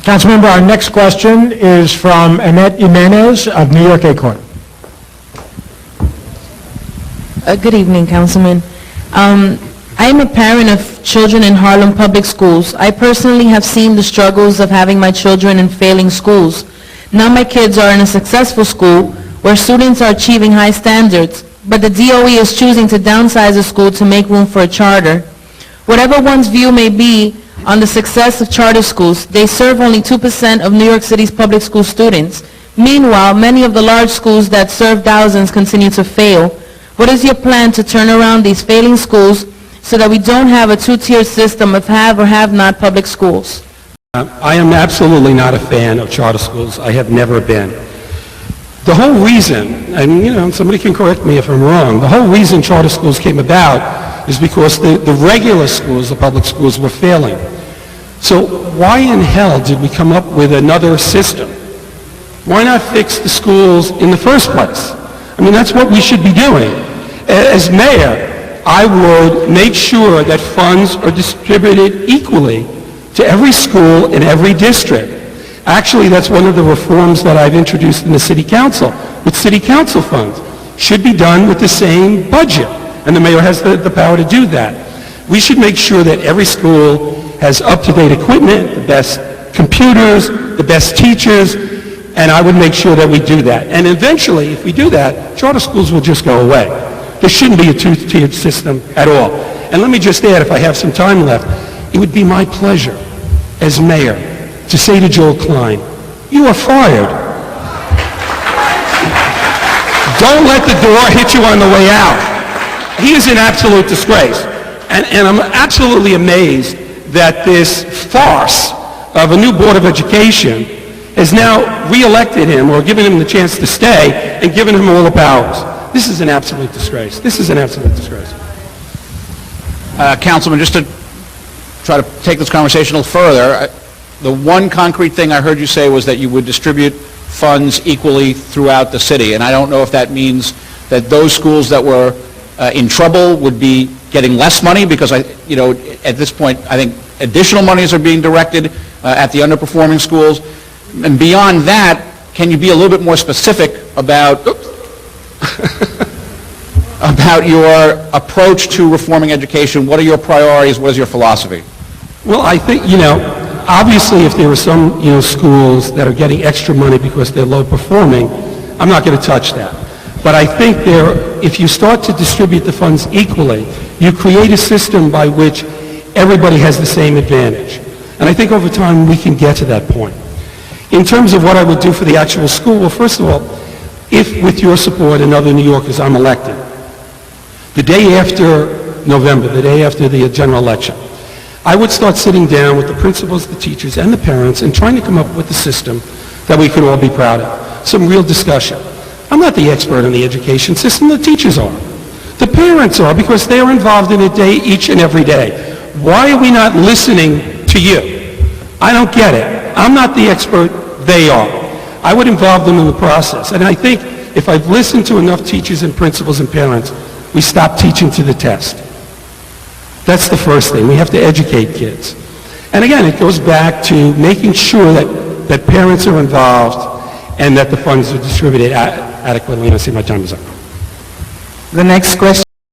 Councilmember, our next question is from Annette Jimenez of New York Acorn. Good evening, Councilman. I am a parent of children in Harlem public schools. I personally have seen the struggles of having my children in failing schools. Now my kids are in a successful school where students are achieving high standards, but the DOE is choosing to downsize the school to make room for a charter. Whatever one's view may be on the success of charter schools, they serve only 2% of New York City's public school students. Meanwhile, many of the large schools that serve thousands continue to fail. What is your plan to turn around these failing schools so that we don't have a two-tier system of have or have-not public schools? I am absolutely not a fan of charter schools. I have never been. The whole reason, and somebody can correct me if I'm wrong, the whole reason charter schools came about is because the regular schools, the public schools, were failing. So why in hell did we come up with another system? Why not fix the schools in the first place? I mean, that's what we should be doing. As mayor, I would make sure that funds are distributed equally to every school in every district. Actually, that's one of the reforms that I've introduced in the city council, with city council funds. Should be done with the same budget, and the mayor has the power to do that. We should make sure that every school has up-to-date equipment, the best computers, the best teachers, and I would make sure that we do that. And eventually, if we do that, charter schools will just go away. There shouldn't be a two-tiered system at all. And let me just add, if I have some time left, it would be my pleasure as mayor to say to Joel Klein, you are fired. Don't let the door hit you on the way out. He is an absolute disgrace. And I'm absolutely amazed that this farce of a new Board of Education has now re-elected him or given him the chance to stay and given him all the powers. This is an absolute disgrace. This is an absolute disgrace. Councilman, just to try to take this conversation a little further, the one concrete thing I heard you say was that you would distribute funds equally throughout the city, and I don't know if that means that those schools that were in trouble would be getting less money, because at this point, I think additional monies are being directed at the underperforming schools. And beyond that, can you be a little bit more specific about about your approach to reforming education? What are your priorities? What is your philosophy? Well, I think, obviously if there are some, schools that are getting extra money because they're low performing, I'm not going to touch that. But I think if you start to distribute the funds equally, you create a system by which everybody has the same advantage. And I think over time we can get to that point. In terms of what I would do for the actual school, well, first of all, if with your support and other New Yorkers I'm elected, the day after November, the day after the general election, I would start sitting down with the principals, the teachers, and the parents and trying to come up with a system that we could all be proud of. Some real discussion. I'm not the expert in the education system, the teachers are. The parents are, because they're involved in it each and every day. Why are we not listening to you? I don't get it. I'm not the expert, they are. I would involve them in the process. And I think if I've listened to enough teachers and principals and parents, we stop teaching to the test. That's the first thing. We have to educate kids. And again, it goes back to making sure that parents are involved and that the funds are distributed adequately. And I see my time is up. The next question.